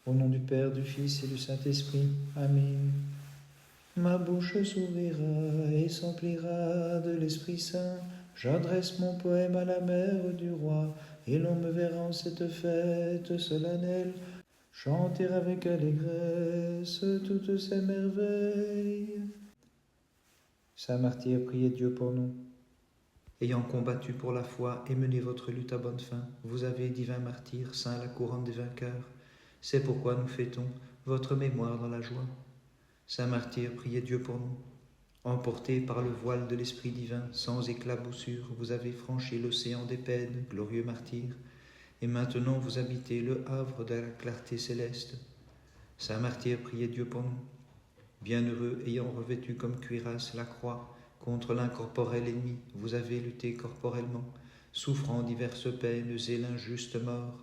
Au nom du Père, du Fils et du Saint-Esprit. Amen. Ma bouche s'ouvrira et s'emplira de l'Esprit Saint. J'adresse mon poème à la mère du roi, et l'on me verra en cette fête solennelle chanter avec allégresse toutes ces merveilles. Saint martyr, priez Dieu pour nous. Ayant combattu pour la foi et mené votre lutte à bonne fin, vous avez, divin martyr, saint la couronne des vainqueurs. C'est pourquoi nous fêtons votre mémoire dans la joie. Saint martyr, priez Dieu pour nous. Emporté par le voile de l'Esprit divin, sans éclaboussure, vous avez franchi l'océan des peines, glorieux martyr, et maintenant vous habitez le havre de la clarté céleste. Saint martyr, priez Dieu pour nous. Bienheureux, ayant revêtu comme cuirasse la croix, contre l'incorporel ennemi, vous avez lutté corporellement, souffrant diverses peines et l'injuste mort.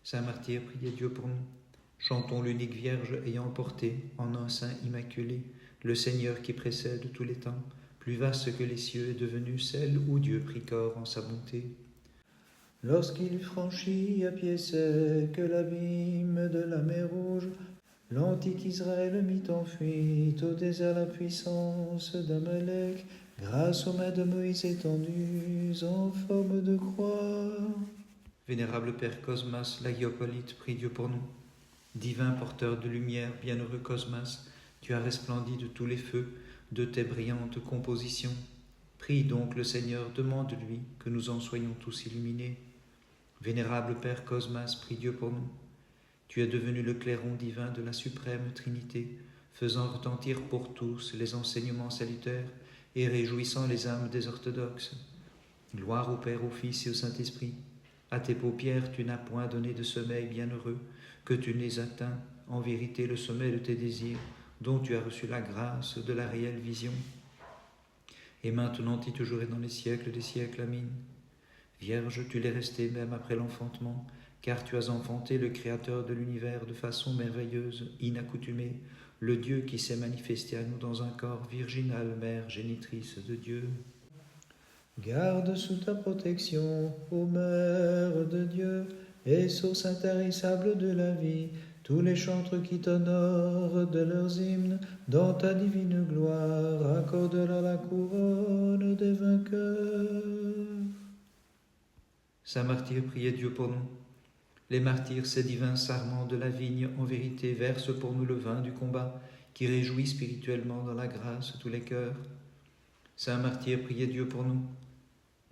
Saint martyr, priez Dieu pour nous. Chantons l'unique Vierge ayant porté, en un sein immaculé, le Seigneur qui précède tous les temps, plus vaste que les cieux est devenu celle où Dieu prit corps en sa bonté. Lorsqu'il franchit à pied sec l'abîme de la mer Rouge, l'antique Israël mit en fuite au désert la puissance d'Amalek, grâce aux mains de Moïse étendues en forme de croix. Vénérable Père Cosmas, l'Agiopolite, prie Dieu pour nous. Divin porteur de lumière, bienheureux Cosmas, tu as resplendi de tous les feux de tes brillantes compositions. Prie donc le Seigneur, demande-lui que nous en soyons tous illuminés. Vénérable Père Cosmas, prie Dieu pour nous. Tu es devenu le clairon divin de la suprême Trinité, faisant retentir pour tous les enseignements salutaires et réjouissant les âmes des orthodoxes. Gloire au Père, au Fils et au Saint-Esprit. À tes paupières tu n'as point donné de sommeil bienheureux, que tu n'aies atteint en vérité le sommet de tes désirs, dont tu as reçu la grâce de la réelle vision. Et maintenant et toujours et dans les siècles des siècles. Amen. Vierge, tu l'es restée même après l'enfantement, car tu as enfanté le Créateur de l'univers de façon merveilleuse, inaccoutumée, le Dieu qui s'est manifesté à nous dans un corps virginal, Mère génitrice de Dieu. Garde sous ta protection, ô Mère de Dieu, et source intarissable de la vie, tous les chantres qui t'honorent de leurs hymnes, dans ta divine gloire, accorde-leur la couronne des vainqueurs. Saint martyr, priez Dieu pour nous. Les martyrs, ces divins sarments de la vigne, en vérité, versent pour nous le vin du combat, qui réjouit spirituellement dans la grâce tous les cœurs. Saint martyr, priez Dieu pour nous.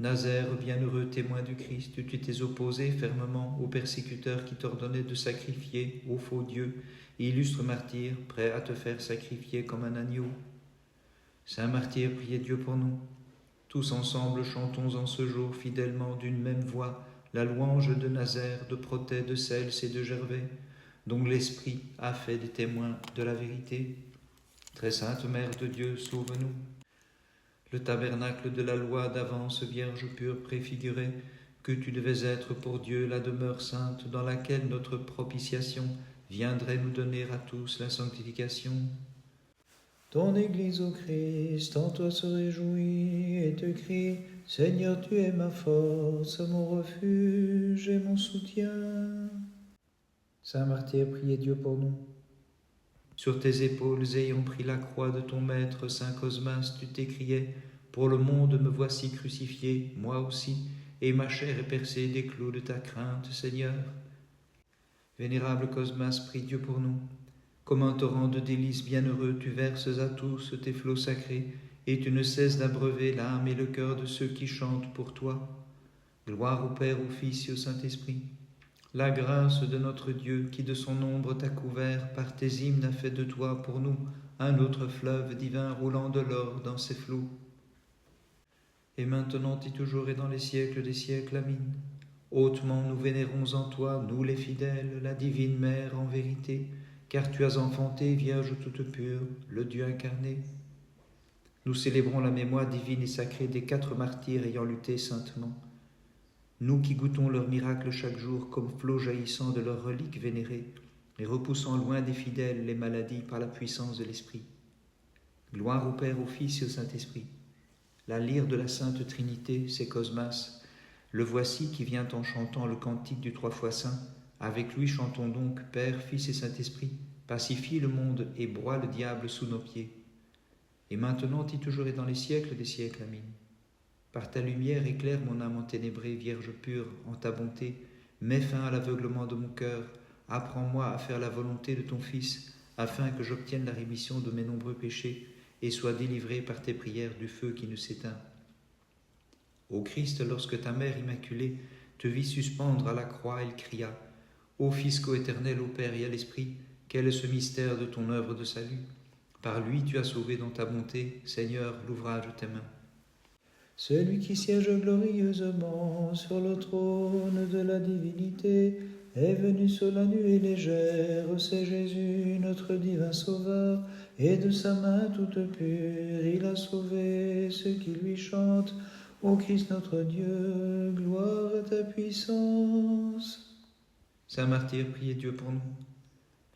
Nazaire, bienheureux témoin du Christ, tu t'es opposé fermement aux persécuteurs qui t'ordonnaient de sacrifier au faux Dieu, et illustre martyr, prêt à te faire sacrifier comme un agneau. Saint martyr, priez Dieu pour nous. Tous ensemble chantons en ce jour fidèlement d'une même voix la louange de Nazaire, de Protée, de Cels et de Gervais, dont l'Esprit a fait des témoins de la vérité. Très sainte Mère de Dieu, sauve-nous. Le tabernacle de la loi d'avance, Vierge pure préfigurait que tu devais être pour Dieu la demeure sainte dans laquelle notre propitiation viendrait nous donner à tous la sanctification. Ton Église, ô Christ, en toi se réjouit et te crie, Seigneur, tu es ma force, mon refuge et mon soutien. Saint martyr, priez Dieu pour nous. Sur tes épaules ayant pris la croix de ton maître, Saint Cosmas, tu t'écriais, pour le monde me voici crucifié, moi aussi, et ma chair est percée des clous de ta crainte, Seigneur. Vénérable Cosmas, prie Dieu pour nous. Comme un torrent de délices bienheureux, tu verses à tous tes flots sacrés, et tu ne cesses d'abreuver l'âme et le cœur de ceux qui chantent pour toi. Gloire au Père, au Fils et au Saint-Esprit. La grâce de notre Dieu, qui de son ombre t'a couvert, par tes hymnes a fait de toi, pour nous, un autre fleuve divin roulant de l'or dans ses flots. Et maintenant et toujours et dans les siècles des siècles. Amen. Hautement nous vénérons en toi, nous les fidèles, la divine Mère en vérité, car tu as enfanté, Vierge toute pure, le Dieu incarné. Nous célébrons la mémoire divine et sacrée des 4 martyrs ayant lutté saintement. Nous qui goûtons leurs miracles chaque jour comme flots jaillissant de leurs reliques vénérées et repoussant loin des fidèles les maladies par la puissance de l'Esprit. Gloire au Père, au Fils et au Saint-Esprit. La lyre de la Sainte Trinité, c'est Cosmas. Le voici qui vient en chantant le cantique du 3 fois saint, Avec lui chantons donc, Père, Fils et Saint-Esprit, pacifie le monde et broie le diable sous nos pieds. Et maintenant et toujours et dans les siècles des siècles. Amen. Par ta lumière éclaire mon âme enténébrée, Vierge pure, en ta bonté, mets fin à l'aveuglement de mon cœur, apprends-moi à faire la volonté de ton Fils, afin que j'obtienne la rémission de mes nombreux péchés et sois délivré par tes prières du feu qui ne s'éteint. Ô Christ, lorsque ta mère immaculée te vit suspendre à la croix, elle cria, ô Fils coéternel, au Père et à l'Esprit, quel est ce mystère de ton œuvre de salut? Par lui tu as sauvé dans ta bonté, Seigneur, l'ouvrage de tes mains. Celui qui siège glorieusement sur le trône de la divinité est venu sur la nuée légère, c'est Jésus, notre divin Sauveur, et de sa main toute pure, il a sauvé ceux qui lui chantent. Ô Christ notre Dieu, gloire à ta puissance. Saint martyr, priez Dieu pour nous.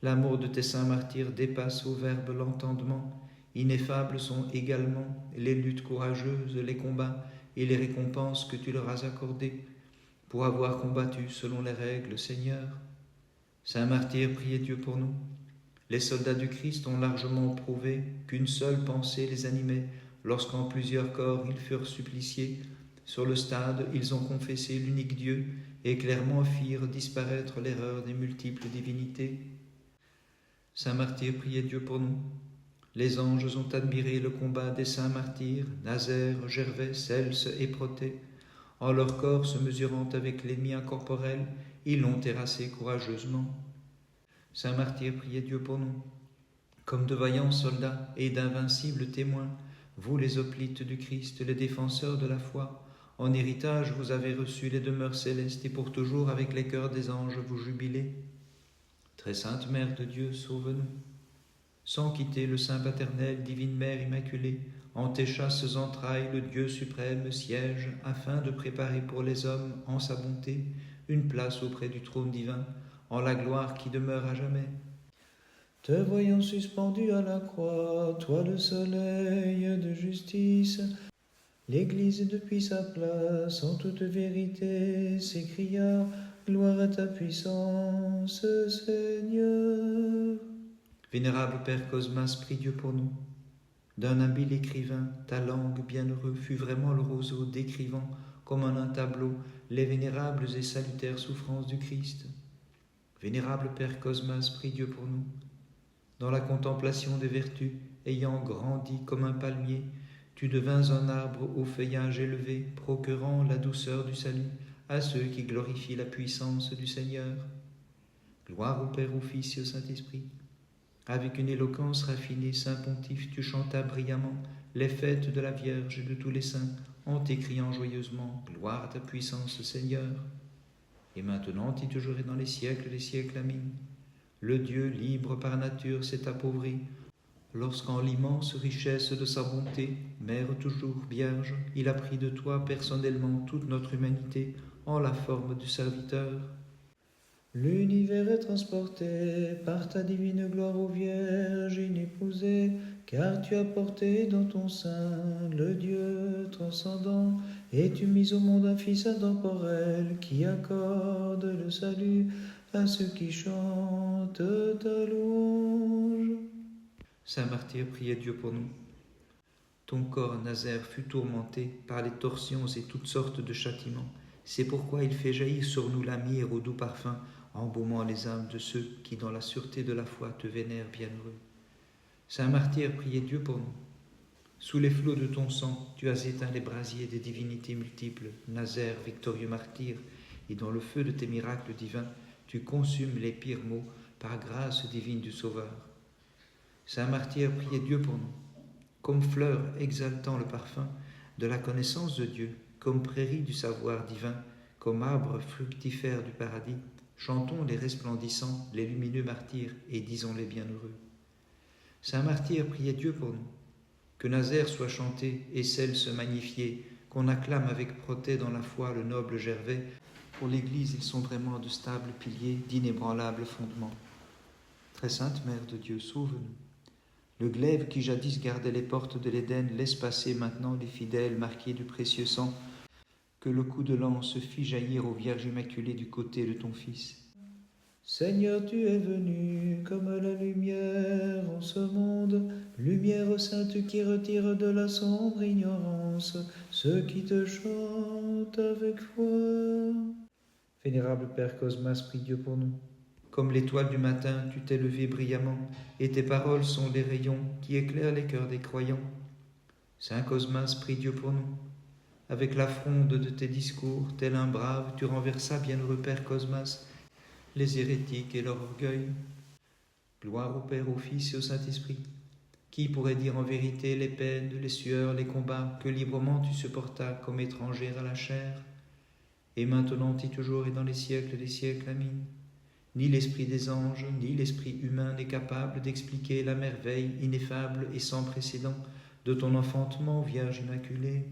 L'amour de tes saints martyrs dépasse au verbe l'entendement. Ineffables sont également les luttes courageuses, les combats et les récompenses que tu leur as accordées pour avoir combattu selon les règles, Seigneur. Saint martyr, priez Dieu pour nous. Les soldats du Christ ont largement prouvé qu'une seule pensée les animait lorsqu'en plusieurs corps ils furent suppliciés. Sur le stade, ils ont confessé l'unique Dieu et clairement firent disparaître l'erreur des multiples divinités. Saint martyr, priez Dieu pour nous. Les anges ont admiré le combat des saints martyrs, Nazaire, Gervais, Celse et Protée. En leur corps se mesurant avec l'ennemi incorporel, ils l'ont terrassé courageusement. Saint martyr, priez Dieu pour nous. Comme de vaillants soldats et d'invincibles témoins, vous les hoplites du Christ, les défenseurs de la foi, en héritage vous avez reçu les demeures célestes et pour toujours avec les cœurs des anges vous jubilez. Très sainte Mère de Dieu, sauve-nous. Sans quitter le sein paternel, divine Mère immaculée, en tes chasses entrailles le Dieu suprême siège, afin de préparer pour les hommes, en sa bonté, une place auprès du trône divin, en la gloire qui demeure à jamais. Te voyant suspendu à la croix, toi le soleil de justice, l'Église depuis sa place, en toute vérité, s'écria, gloire à ta puissance, Seigneur. Vénérable Père Cosmas, prie Dieu pour nous. D'un habile écrivain, ta langue, bienheureux, fut vraiment le roseau décrivant, comme en un tableau, les vénérables et salutaires souffrances du Christ. Vénérable Père Cosmas, prie Dieu pour nous. Dans la contemplation des vertus, ayant grandi comme un palmier, tu devins un arbre au feuillage élevé, procurant la douceur du salut à ceux qui glorifient la puissance du Seigneur. Gloire au Père, au Fils et au Saint-Esprit. Avec une éloquence raffinée, Saint Pontife, tu chantas brillamment les fêtes de la Vierge et de tous les saints, en t'écriant joyeusement, gloire à ta puissance, Seigneur. Et maintenant, et toujours et dans les siècles des siècles, Amen. Le Dieu libre par nature s'est appauvri, lorsqu'en l'immense richesse de sa bonté, Mère toujours vierge, il a pris de toi personnellement toute notre humanité en la forme du serviteur. L'univers est transporté par ta divine gloire, ô Vierge inépousée, car tu as porté dans ton sein le Dieu transcendant, et tu mis au monde un Fils intemporel qui accorde le salut à ceux qui chantent ta louange. Saint martyr, priez Dieu pour nous. Ton corps, Nazaire, fut tourmenté par les torsions et toutes sortes de châtiments. C'est pourquoi il fait jaillir sur nous la myrrhe au doux parfum, embaumant les âmes de ceux qui, dans la sûreté de la foi, te vénèrent bienheureux. Saint martyr, priez Dieu pour nous. Sous les flots de ton sang, tu as éteint les brasiers des divinités multiples, Nazaire, victorieux martyr, et dans le feu de tes miracles divins, tu consumes les pires maux par grâce divine du Sauveur. Saint martyr, priez Dieu pour nous. Comme fleur exaltant le parfum de la connaissance de Dieu, comme prairie du savoir divin, comme arbre fructifère du paradis, chantons les resplendissants, les lumineux martyrs, et disons les bienheureux. Saint martyr, priez Dieu pour nous. Que Nazaire soit chanté et Celse magnifiée, qu'on acclame avec Protée dans la foi le noble Gervais. Pour l'Église, ils sont vraiment de stables piliers, d'inébranlables fondements. Très sainte Mère de Dieu, sauve-nous. Le glaive qui jadis gardait les portes de l'Éden laisse passer maintenant les fidèles marqués du précieux sang. Que le coup de lance fit jaillir aux Vierges immaculées du côté de ton Fils. Seigneur, tu es venu comme la lumière en ce monde, lumière sainte qui retire de la sombre ignorance ceux qui te chantent avec foi. Vénérable Père Cosmas, prie Dieu pour nous. Comme l'étoile du matin, tu t'es levé brillamment, et tes paroles sont les rayons qui éclairent les cœurs des croyants. Saint Cosmas, prie Dieu pour nous. Avec la fronde de tes discours, tel un brave, tu renversas, bienheureux Père Cosmas, les hérétiques et leur orgueil. Gloire au Père, au Fils et au Saint-Esprit. Qui pourrait dire en vérité les peines, les sueurs, les combats que librement tu supportas comme étrangère à la chair? Et maintenant et toujours et dans les siècles des siècles, Amen. Ni l'esprit des anges, ni l'esprit humain n'est capable d'expliquer la merveille ineffable et sans précédent de ton enfantement, Vierge Immaculée.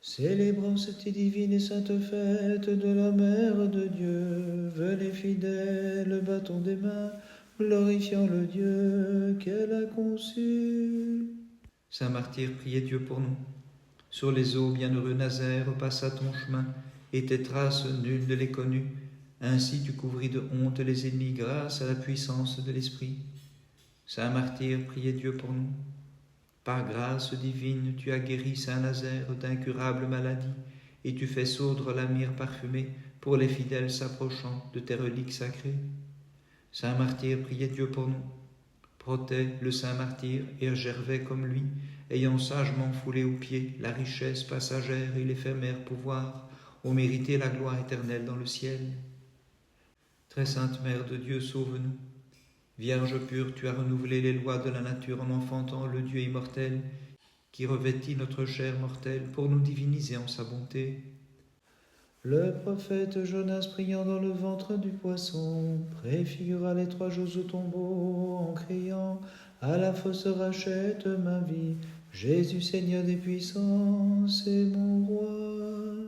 Célébrons cette divine et sainte fête de la Mère de Dieu. Venez fidèles, battons des mains, glorifiant le Dieu qu'elle a conçu. Saint martyr, priez Dieu pour nous. Sur les eaux, bienheureux Nazaire, passa ton chemin, et tes traces, nul ne les connut. Ainsi tu couvris de honte les ennemis grâce à la puissance de l'Esprit. Saint martyr, priez Dieu pour nous. Par grâce divine, tu as guéri Saint Nazaire d'incurables maladies, et tu fais sourdre la myrrhe parfumée pour les fidèles s'approchant de tes reliques sacrées. Saint martyr, priez Dieu pour nous. Protée, le saint martyr, et Gervais comme lui, ayant sagement foulé aux pieds la richesse passagère et l'éphémère pouvoir, ont mérité la gloire éternelle dans le ciel. Très sainte Mère de Dieu, sauve-nous. Vierge pure, tu as renouvelé les lois de la nature en enfantant le Dieu immortel, qui revêtit notre chair mortelle pour nous diviniser en sa bonté. Le prophète Jonas, priant dans le ventre du poisson, préfigura les 3 jours au tombeau en criant « À la fosse rachète ma vie, Jésus Seigneur des puissances et mon roi. »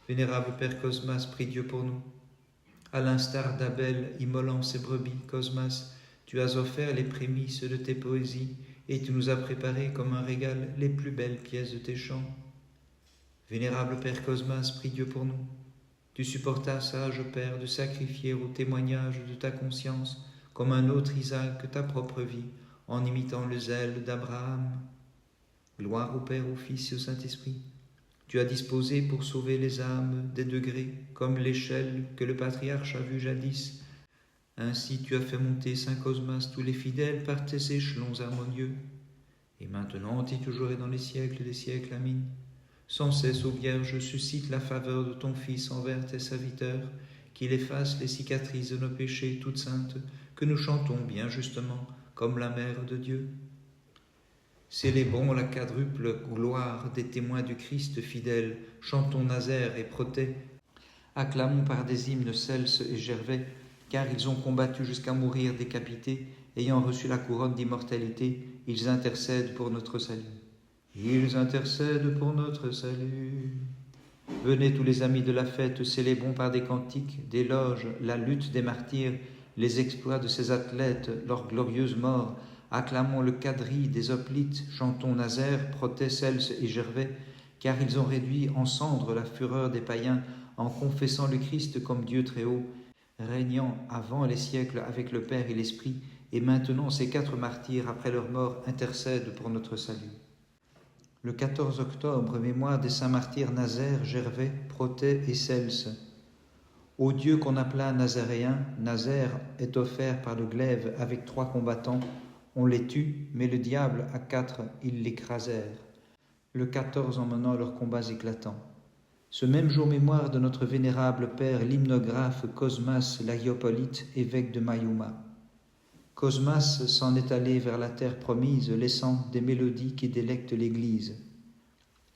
Vénérable Père Cosmas, prie Dieu pour nous. À l'instar d'Abel immolant ses brebis, Cosmas, tu as offert les prémices de tes poésies et tu nous as préparé comme un régal les plus belles pièces de tes chants. Vénérable Père Cosmas, prie Dieu pour nous. Tu supportas, sage Père, de sacrifier au témoignage de ta conscience, comme un autre Isaac, ta propre vie, en imitant le zèle d'Abraham. Gloire au Père, au Fils et au Saint-Esprit. Tu as disposé pour sauver les âmes des degrés, comme l'échelle que le patriarche a vue jadis. Ainsi tu as fait monter, Saint Cosmas, tous les fidèles par tes échelons harmonieux. Et maintenant et toujours et dans les siècles des siècles, Amen. Sans cesse, ô Vierge, suscite la faveur de ton Fils envers tes serviteurs, qu'il efface les cicatrices de nos péchés toutes saintes, que nous chantons bien justement, comme la Mère de Dieu. Célébrons la quadruple gloire des témoins du Christ fidèle, chantons Nazaire et Protée. Acclamons par des hymnes Celse et Gervais, car ils ont combattu jusqu'à mourir décapités, ayant reçu la couronne d'immortalité, ils intercèdent pour notre salut. Ils intercèdent pour notre salut. Venez tous les amis de la fête, célébrons par des cantiques, des loges, la lutte des martyrs, les exploits de ces athlètes, leur glorieuse mort. Acclamons le quadrille des hoplites, chantons Nazaire, Protée, Celse et Gervais, car ils ont réduit en cendres la fureur des païens en confessant le Christ comme Dieu très haut, régnant avant les siècles avec le Père et l'Esprit, et maintenant ces 4 martyrs, après leur mort, intercèdent pour notre salut. Le 14 octobre, mémoire des saints martyrs Nazaire, Gervais, Protée et Celse. Au Dieu qu'on appela Nazaréen, Nazaire est offert par le glaive avec 3 combattants. On les tue, mais le diable, à 4, ils l'écrasèrent. Le 14 emmenant leurs combats éclatants. Ce même jour, mémoire de notre vénérable père, l'hymnographe Cosmas l'Agiopolite, évêque de Mayuma. Cosmas s'en est allé vers la terre promise, laissant des mélodies qui délectent l'Église.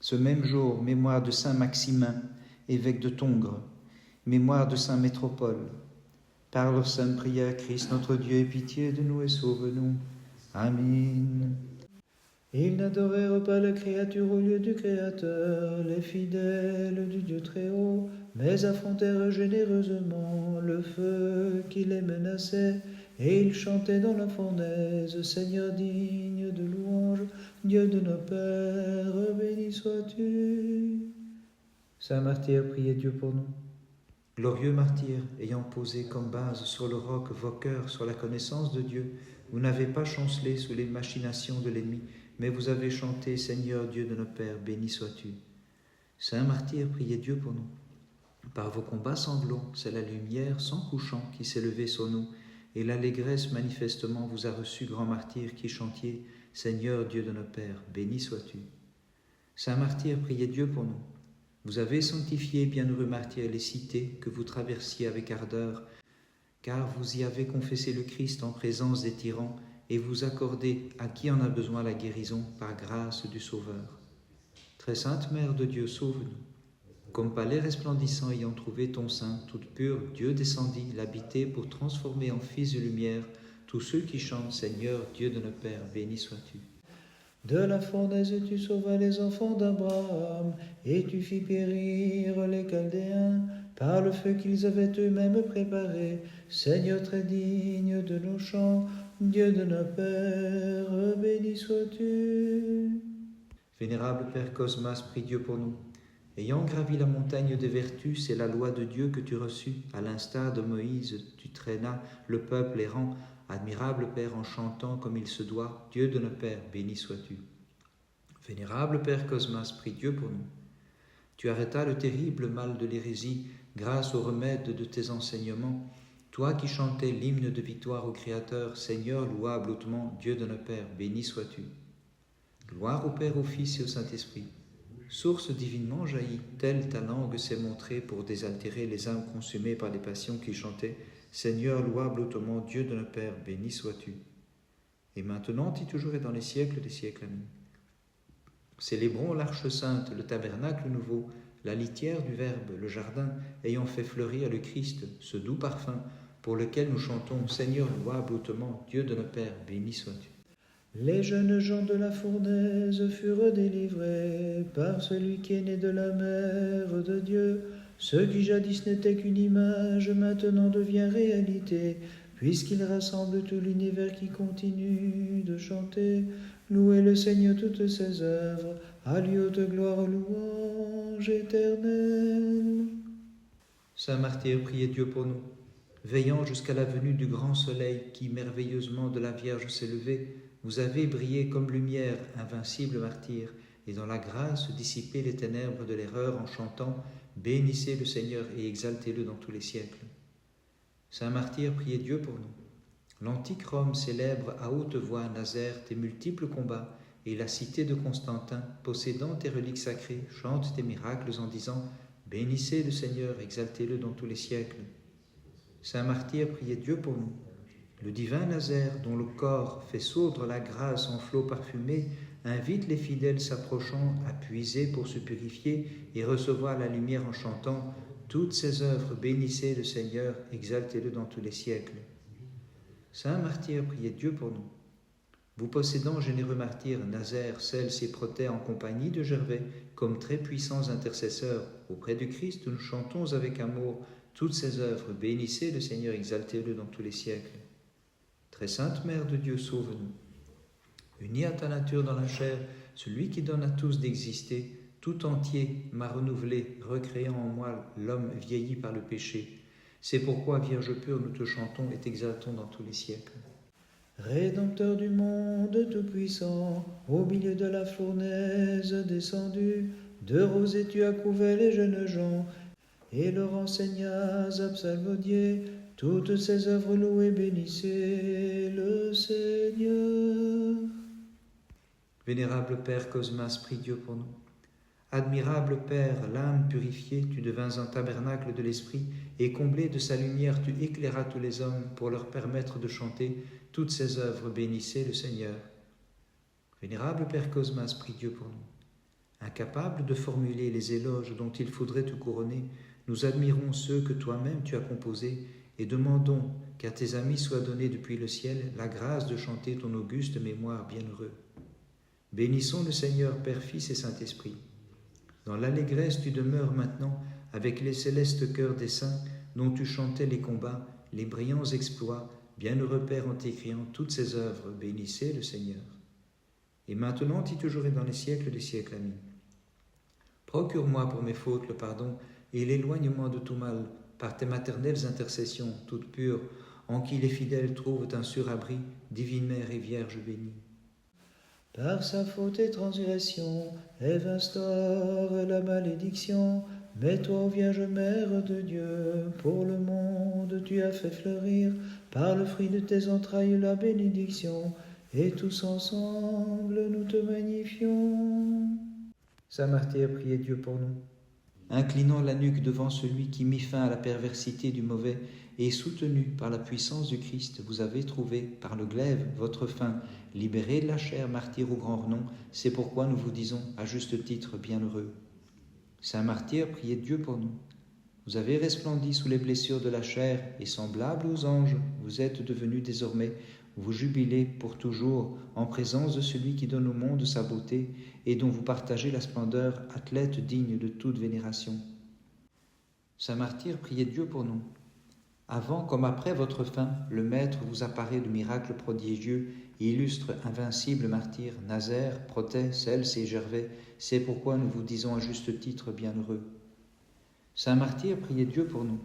Ce même jour, mémoire de saint Maximin, évêque de Tongres, mémoire de saint Métropole. Par leur sainte prière, Christ notre Dieu, aie pitié de nous et sauve-nous. Amen. Ils n'adorèrent pas la créature au lieu du Créateur, les fidèles du Dieu très haut, mais affrontèrent généreusement le feu qui les menaçait, et ils chantaient dans la fournaise, Seigneur digne de louange, Dieu de nos pères, béni sois-tu. Saint martyr, priez Dieu pour nous. Glorieux martyrs, ayant posé comme base sur le roc vos cœurs sur la connaissance de Dieu, vous n'avez pas chancelé sous les machinations de l'ennemi, mais vous avez chanté, Seigneur Dieu de nos pères, béni sois-tu. Saints martyrs, priez Dieu pour nous. Par vos combats sanglants, c'est la lumière sans couchant qui s'est levée sur nous, et l'allégresse manifestement vous a reçu, grand martyr qui chantiez, Seigneur Dieu de nos pères, béni sois-tu. Saints martyrs, priez Dieu pour nous. Vous avez sanctifié, bienheureux martyrs, les cités que vous traversiez avec ardeur, car vous y avez confessé le Christ en présence des tyrans, et vous accordez à qui en a besoin la guérison par grâce du Sauveur. Très sainte Mère de Dieu, sauve-nous. Comme palais resplendissant ayant trouvé ton sein, toute pure, Dieu descendit l'habiter pour transformer en fils de lumière tous ceux qui chantent, Seigneur Dieu de nos pères, béni sois-tu. De la fournaise tu sauvas les enfants d'Abraham, et tu fis périr les Chaldéens par le feu qu'ils avaient eux-mêmes préparé. Seigneur très digne de nos chants, Dieu de nos pères, béni sois-tu. Vénérable Père Cosmas, prie Dieu pour nous. Ayant gravi la montagne des vertus, c'est la loi de Dieu que tu reçus. À l'instar de Moïse, tu traînas le peuple errant. Admirable Père, en chantant comme il se doit, Dieu de nos pères, béni sois-tu. Vénérable Père Cosmas, prie Dieu pour nous. Tu arrêtas le terrible mal de l'hérésie grâce au remède de tes enseignements. Toi qui chantais l'hymne de victoire au Créateur, Seigneur louable hautement, Dieu de nos pères, béni sois-tu. Gloire au Père, au Fils et au Saint-Esprit. Source divinement jaillie, telle ta langue s'est montrée pour désaltérer les âmes consumées par les passions qui chantaient. Seigneur, louable hautement, Dieu de nos pères, béni sois-tu. Et maintenant, et toujours et dans les siècles des siècles. Amen. Célébrons l'Arche sainte, le tabernacle nouveau, la litière du Verbe, le jardin, ayant fait fleurir le Christ, ce doux parfum, pour lequel nous chantons, Seigneur, louable hautement, Dieu de nos pères, béni sois-tu. Les jeunes gens de la fournaise furent délivrés par celui qui est né de la mère de Dieu. Ce qui jadis n'était qu'une image, maintenant devient réalité, puisqu'il rassemble tout l'univers qui continue de chanter. Louez le Seigneur toutes ses œuvres, à lui haute gloire, louange éternelle. Saint martyr, priez Dieu pour nous. Veillant jusqu'à la venue du grand soleil qui, merveilleusement de la Vierge s'est levé, vous avez brillé comme lumière, invincible martyr, et dans la grâce dissipé les ténèbres de l'erreur en chantant « Bénissez le Seigneur et exaltez-le dans tous les siècles ». Saint martyr, priez Dieu pour nous. L'antique Rome célèbre à haute voix Nazère tes multiples combats, et la cité de Constantin, possédant tes reliques sacrées, chante tes miracles en disant « Bénissez le Seigneur, exaltez-le dans tous les siècles ». Saint martyr, priez Dieu pour nous. Le divin Nazaire, dont le corps fait sourdre la grâce en flots parfumés, invite les fidèles s'approchant à puiser pour se purifier et recevoir la lumière en chantant « Toutes ses œuvres, bénissez le Seigneur, exaltez-le dans tous les siècles ». Saint martyr, priez Dieu pour nous. Vous possédant, généreux martyr, Nazaire scelle ses protets en compagnie de Gervais, comme très puissants intercesseurs, auprès du Christ, nous chantons avec amour toutes ses œuvres, bénissez le Seigneur, exaltez-le dans tous les siècles. Très sainte Mère de Dieu, sauve-nous. Unis à ta nature dans la chair, celui qui donne à tous d'exister, tout entier m'a renouvelé, recréant en moi l'homme vieilli par le péché. C'est pourquoi, Vierge pure, nous te chantons et t'exaltons dans tous les siècles. Rédempteur du monde tout-puissant, au milieu de la fournaise descendu, de rosée tu as couvé les jeunes gens, et leur enseignas à psalmodier, toutes ses œuvres louées, bénissez le Seigneur. Vénérable Père Cosmas, prie Dieu pour nous. Admirable Père, l'âme purifiée, tu devins un tabernacle de l'Esprit, et comblé de sa lumière, tu éclairas tous les hommes pour leur permettre de chanter toutes ses œuvres, bénissez le Seigneur. Vénérable Père Cosmas, prie Dieu pour nous. Incapable de formuler les éloges dont il faudrait te couronner, nous admirons ceux que toi-même tu as composés, et demandons qu'à tes amis soit donnée depuis le ciel la grâce de chanter ton auguste mémoire bienheureux. Bénissons le Seigneur, Père, Fils et Saint-Esprit. Dans l'allégresse tu demeures maintenant avec les célestes cœurs des saints dont tu chantais les combats, les brillants exploits, bienheureux Père, en t'écriant toutes ces œuvres, bénissez le Seigneur. Et maintenant, et toujours et dans les siècles des siècles, amis. Procure-moi pour mes fautes le pardon et l'éloignement de tout mal, par tes maternelles intercessions, toutes pures, en qui les fidèles trouvent un sûr abri, divine Mère et Vierge bénie. Par sa faute et transgression, Ève instaure la malédiction. Mais toi, Vierge Mère de Dieu, pour le monde tu as fait fleurir, par le fruit de tes entrailles, la bénédiction. Et tous ensemble nous te magnifions. Saint Martyr, priez Dieu pour nous. Inclinant la nuque devant celui qui mit fin à la perversité du mauvais et soutenu par la puissance du Christ, vous avez trouvé par le glaive votre fin, libéré de la chair, martyr au grand renom. C'est pourquoi nous vous disons à juste titre bienheureux. Saint Martyr, priez Dieu pour nous. Vous avez resplendi sous les blessures de la chair et semblable aux anges, vous êtes devenus désormais, vous jubilez pour toujours en présence de celui qui donne au monde sa beauté et dont vous partagez la splendeur, athlète digne de toute vénération. Saint Martyr, priez Dieu pour nous. Avant comme après votre fin, le Maître vous apparaît de miracles prodigieux, illustre, invincible martyr, Nazaire, Protée, Celse et Gervais, c'est pourquoi nous vous disons à juste titre bienheureux. Saint Martyr, priez Dieu pour nous.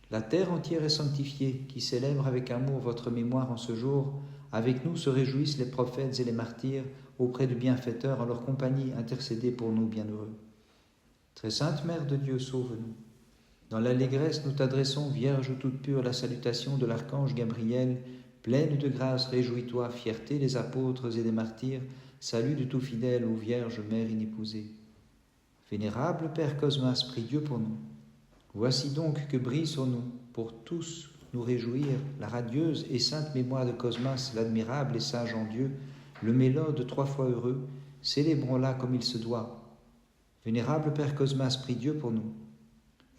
La terre entière est sanctifiée, qui célèbre avec amour votre mémoire en ce jour. Avec nous se réjouissent les prophètes et les martyrs, auprès du bienfaiteur, en leur compagnie, intercédez pour nous bienheureux. Très sainte Mère de Dieu, sauve-nous. Dans l'allégresse, nous t'adressons, Vierge toute pure, la salutation de l'archange Gabriel. Pleine de grâce, réjouis-toi, fierté des apôtres et des martyrs, salut de tout fidèle, ô Vierge, Mère inépousée. Vénérable Père Cosmas, prie Dieu pour nous. Voici donc que brille sur nous, pour tous nous réjouir, la radieuse et sainte mémoire de Cosmas, l'admirable et sage en Dieu, le mélode 3 fois heureux, célébrons-la comme il se doit. Vénérable Père Cosmas, prie Dieu pour nous.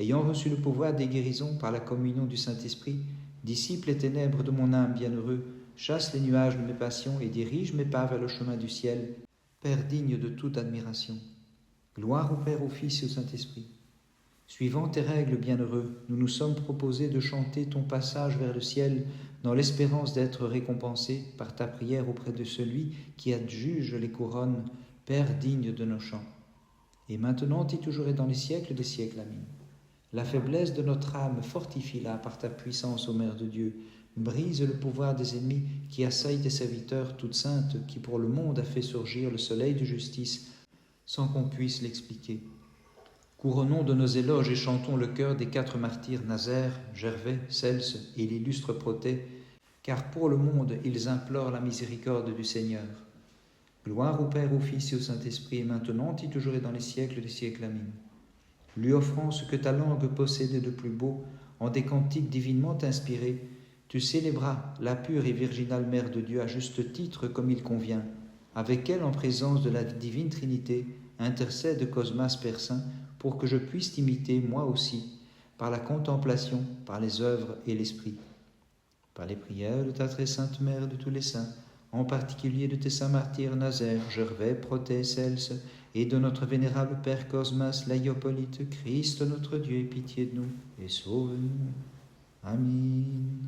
Ayant reçu le pouvoir des guérisons par la communion du Saint-Esprit, dissipe les ténèbres de mon âme bienheureux, chasse les nuages de mes passions et dirige mes pas vers le chemin du ciel, Père digne de toute admiration. Gloire au Père, au Fils et au Saint-Esprit. Suivant tes règles bienheureux, nous nous sommes proposés de chanter ton passage vers le ciel dans l'espérance d'être récompensés par ta prière auprès de celui qui adjuge les couronnes, Père digne de nos chants. Et maintenant et toujours et dans les siècles des siècles. Amen. La faiblesse de notre âme, fortifie-la par ta puissance, ô Mère de Dieu. Brise le pouvoir des ennemis qui assaillent tes serviteurs, toute sainte, qui pour le monde a fait surgir le soleil de justice, sans qu'on puisse l'expliquer. Couronnons de nos éloges et chantons le cœur des 4 martyrs, Nazaire, Gervais, Celse et l'illustre Protée, car pour le monde ils implorent la miséricorde du Seigneur. Gloire au Père, au Fils et au Saint-Esprit, et maintenant et toujours et dans les siècles des siècles. Amen. Lui offrant ce que ta langue possédait de plus beau, en des cantiques divinement inspirés, tu célébras la pure et virginale Mère de Dieu à juste titre comme il convient. Avec elle, en présence de la divine Trinité, intercède Cosmas Père Saint, pour que je puisse t'imiter, moi aussi, par la contemplation, par les œuvres et l'esprit. Par les prières de ta très sainte Mère de tous les saints, en particulier de tes saints martyrs Nazaire, Gervais, Protée, Celse, et de notre vénérable Père Cosmas l'Aïopolite, Christ notre Dieu, aie pitié de nous et sauve-nous. Amen.